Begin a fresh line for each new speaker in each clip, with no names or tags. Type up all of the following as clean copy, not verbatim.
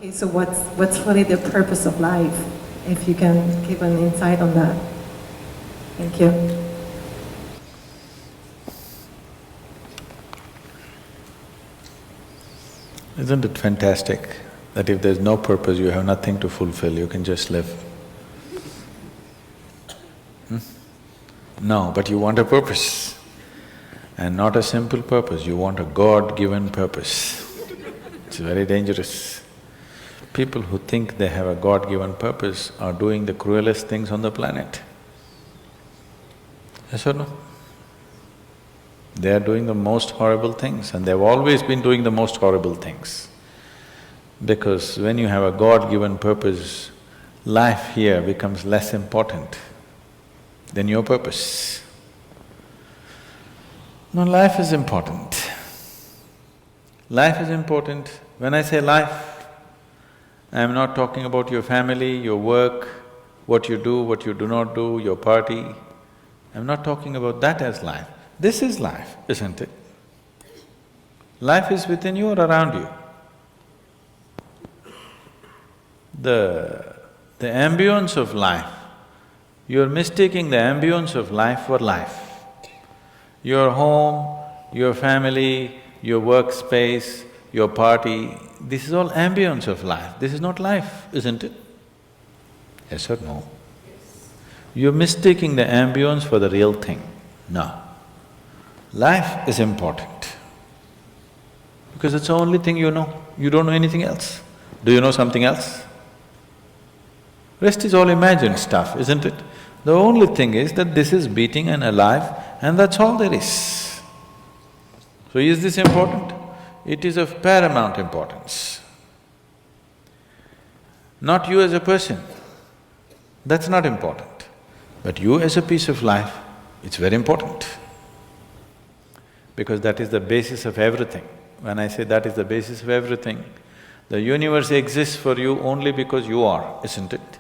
Okay, so what's really the purpose of life? If you can give an insight on that. Thank you.
Isn't it fantastic that if there's no purpose, you have nothing to fulfill, you can just live? No, but you want a purpose. And not a simple purpose, you want a God-given purpose. It's very dangerous. People who think they have a God-given purpose are doing the cruelest things on the planet. Yes or no? They are doing the most horrible things, and they've always been doing the most horrible things. Because when you have a God-given purpose, life here becomes less important than your purpose. No, life is important. Life is important. When I say life, I am not talking about your family, your work, what you do not do, your party. I'm not talking about that as life. This is life, isn't it? Life is within you or around you. The ambience of life, you're mistaking the ambience of life for life. Your home, your family, your workspace, your party, this is all ambience of life. This is not life, isn't it? Yes or no? You're mistaking the ambience for the real thing. No. Life is important because it's the only thing you know. You don't know anything else. Do you know something else? Rest is all imagined stuff, isn't it? The only thing is that this is beating and alive, and that's all there is. So is this important? It is of paramount importance. Not you as a person, that's not important. But you as a piece of life, it's very important. Because that is the basis of everything. When I say that is the basis of everything, the universe exists for you only because you are, isn't it?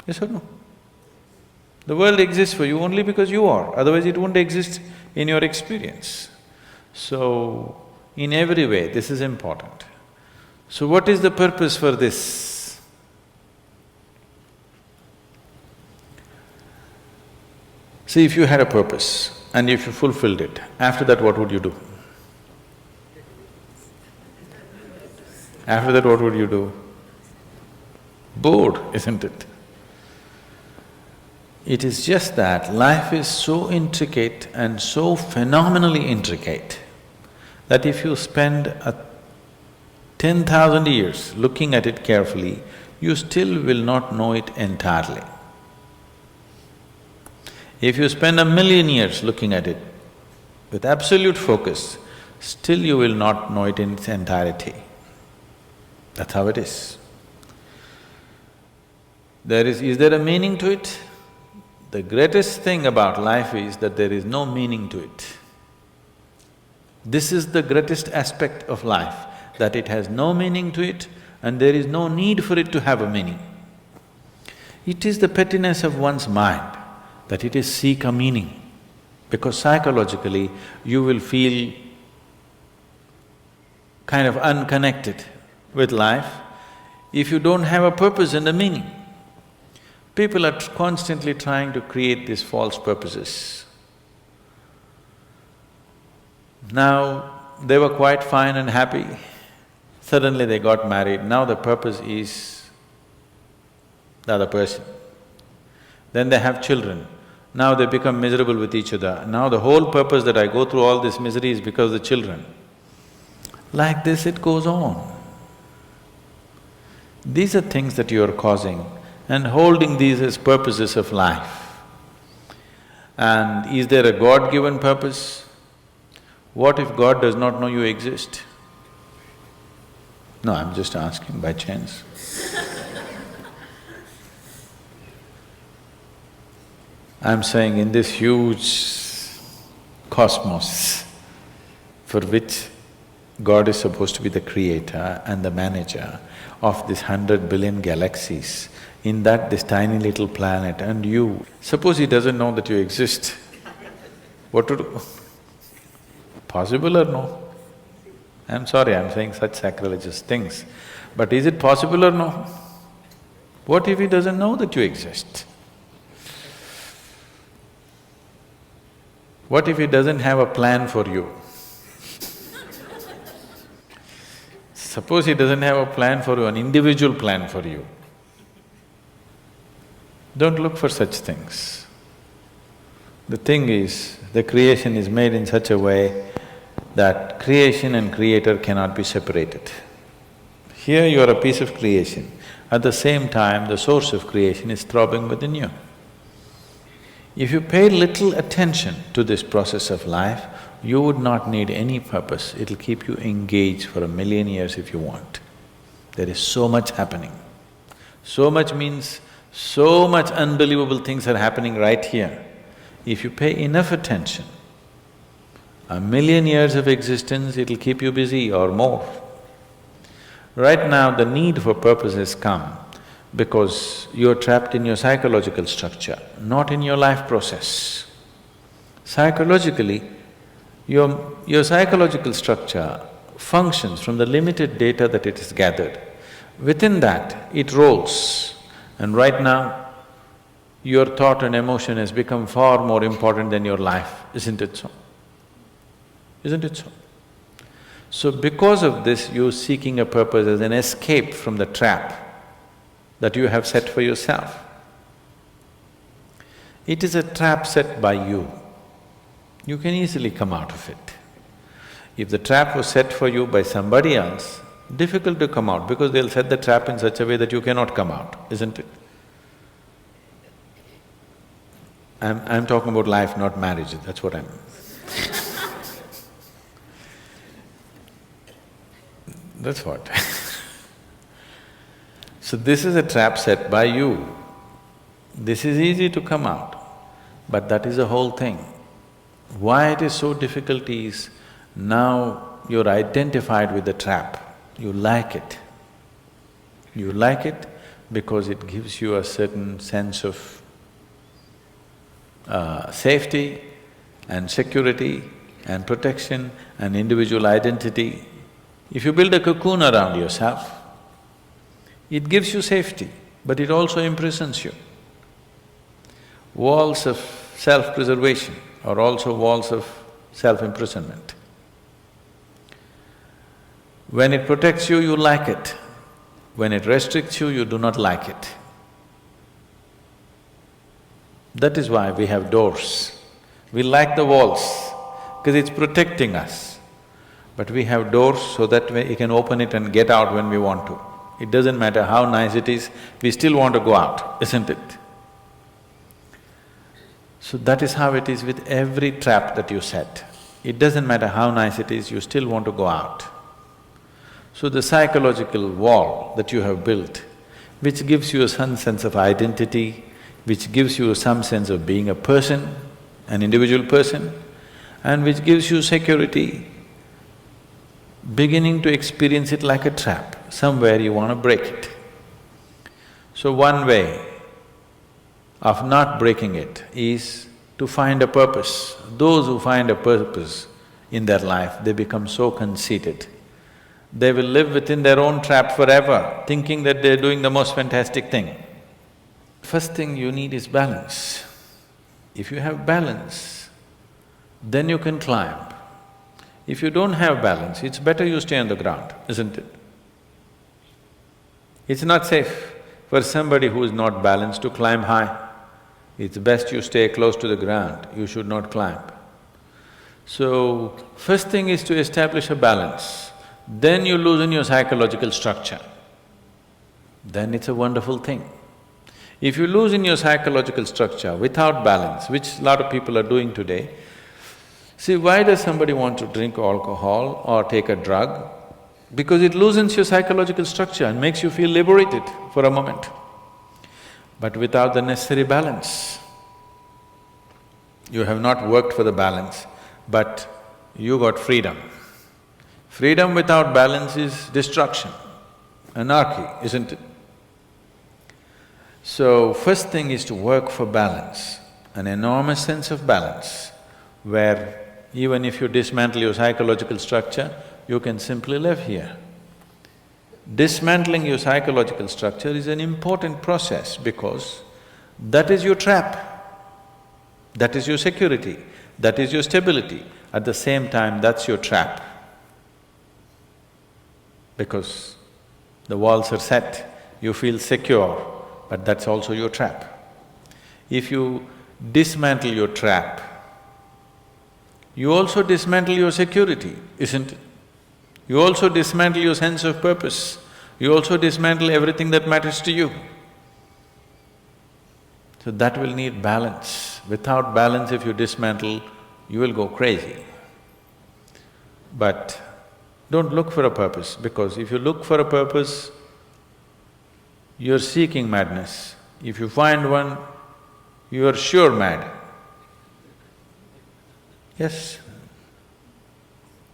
Yes or no? The world exists for you only because you are, otherwise it wouldn't exist in your experience. So, in every way, this is important. So what is the purpose for this? See, if you had a purpose and if you fulfilled it, after that what would you do? After that what would you do? Bored, isn't it? It is just that life is so intricate and so phenomenally intricate that if you spend 10,000 years looking at it carefully, you still will not know it entirely. If you spend 1,000,000 years looking at it with absolute focus, still you will not know it in its entirety. That's how it is. Is there a meaning to it? The greatest thing about life is that there is no meaning to it. This is the greatest aspect of life, that it has no meaning to it and there is no need for it to have a meaning. It is the pettiness of one's mind that it is seek a meaning, because psychologically you will feel kind of unconnected with life if you don't have a purpose and a meaning. People are constantly trying to create these false purposes. Now, they were quite fine and happy, suddenly they got married, now the purpose is the other person. Then they have children, now they become miserable with each other. Now the whole purpose that I go through all this misery is because of the children. Like this it goes on. These are things that you are causing and holding these as purposes of life. And is there a God-given purpose? What if God does not know you exist? No, I'm just asking by chance. I'm saying in this huge cosmos for which God is supposed to be the creator and the manager of this 100 billion galaxies, in that this tiny little planet and you, suppose he doesn't know that you exist, what to do? Possible or no? I'm sorry, I'm saying such sacrilegious things, but is it possible or no? What if he doesn't know that you exist? What if he doesn't have a plan for you? Suppose he doesn't have a plan for you, an individual plan for you. Don't look for such things. The thing is, the creation is made in such a way that creation and creator cannot be separated. Here you are a piece of creation, at the same time the source of creation is throbbing within you. If you pay little attention to this process of life, you would not need any purpose, it'll keep you engaged for 1,000,000 years if you want. There is so much happening. So much means so much unbelievable things are happening right here. If you pay enough attention, 1,000,000 years of existence, it'll keep you busy or more. Right now, the need for purpose has come because you're trapped in your psychological structure, not in your life process. Psychologically, your psychological structure functions from the limited data that it has gathered. Within that, it rolls. And right now, your thought and emotion has become far more important than your life, isn't it so? Isn't it so? So because of this, you're seeking a purpose as an escape from the trap that you have set for yourself. It is a trap set by you. You can easily come out of it. If the trap was set for you by somebody else, difficult to come out because they'll set the trap in such a way that you cannot come out, isn't it? I'm talking about life, not marriage, that's what I'm… That's what. So this is a trap set by you. This is easy to come out, but that is the whole thing. Why it is so difficult is, now you're identified with the trap, you like it. You like it because it gives you a certain sense of safety and security and protection and individual identity. If you build a cocoon around yourself, it gives you safety, but it also imprisons you. Walls of self-preservation are also walls of self-imprisonment. When it protects you, you like it. When it restricts you, you do not like it. That is why we have doors. We like the walls, because it's protecting us. But we have doors so that we can open it and get out when we want to. It doesn't matter how nice it is, we still want to go out, isn't it? So that is how it is with every trap that you set. It doesn't matter how nice it is, you still want to go out. So the psychological wall that you have built, which gives you some sense of identity, which gives you some sense of being a person, an individual person, and which gives you security, beginning to experience it like a trap, somewhere you want to break it. So one way of not breaking it is to find a purpose. Those who find a purpose in their life, they become so conceited. They will live within their own trap forever, thinking that they're doing the most fantastic thing. First thing you need is balance. If you have balance, then you can climb. If you don't have balance, it's better you stay on the ground, isn't it? It's not safe for somebody who is not balanced to climb high. It's best you stay close to the ground, you should not climb. So, first thing is to establish a balance, then you loosen your psychological structure. Then it's a wonderful thing. If you loosen your psychological structure without balance, which a lot of people are doing today, see, why does somebody want to drink alcohol or take a drug? Because it loosens your psychological structure and makes you feel liberated for a moment. But without the necessary balance, you have not worked for the balance, but you got freedom. Freedom without balance is destruction, anarchy, isn't it? So, first thing is to work for balance, an enormous sense of balance, where even if you dismantle your psychological structure, you can simply live here. Dismantling your psychological structure is an important process because that is your trap. That is your security, that is your stability. At the same time, that's your trap. Because the walls are set, you feel secure, but that's also your trap. If you dismantle your trap, you also dismantle your security, isn't it? You also dismantle your sense of purpose. You also dismantle everything that matters to you. So that will need balance. Without balance, if you dismantle, you will go crazy. But don't look for a purpose, because if you look for a purpose, you're seeking madness. If you find one, you are sure mad. Yes.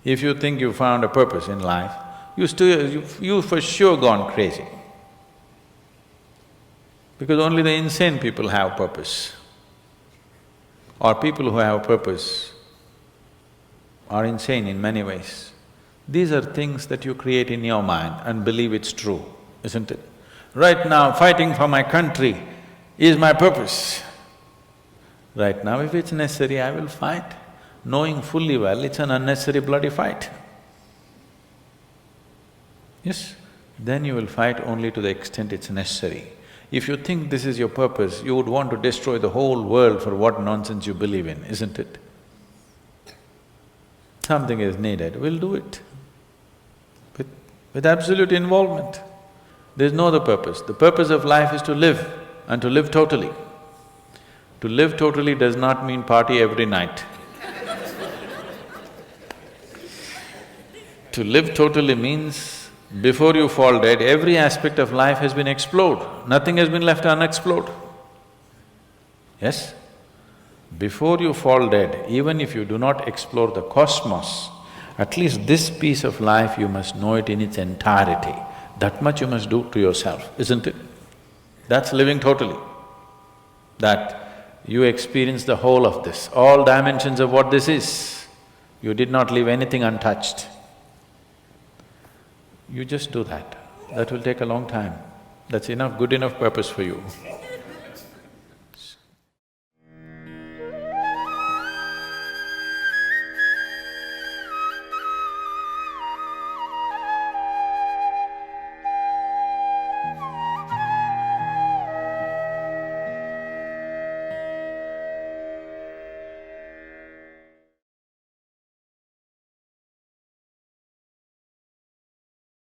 If you think you found a purpose in life, you for sure gone crazy. Because only the insane people have purpose. Or people who have purpose are insane in many ways. These are things that you create in your mind and believe it's true, isn't it? Right now, fighting for my country is my purpose. Right now, if it's necessary, I will fight, knowing fully well it's an unnecessary bloody fight. Yes, then you will fight only to the extent it's necessary. If you think this is your purpose, you would want to destroy the whole world for what nonsense you believe in, isn't it? Something is needed, we'll do it. With absolute involvement. There's no other purpose. The purpose of life is to live, and to live totally. To live totally does not mean party every night. To live totally means, before you fall dead, every aspect of life has been explored, nothing has been left unexplored. Yes? Before you fall dead, even if you do not explore the cosmos, at least this piece of life you must know it in its entirety. That much you must do to yourself, isn't it? That's living totally. That you experience the whole of this, all dimensions of what this is. You did not leave anything untouched. You just do that. That will take a long time. That's enough, good enough purpose for you.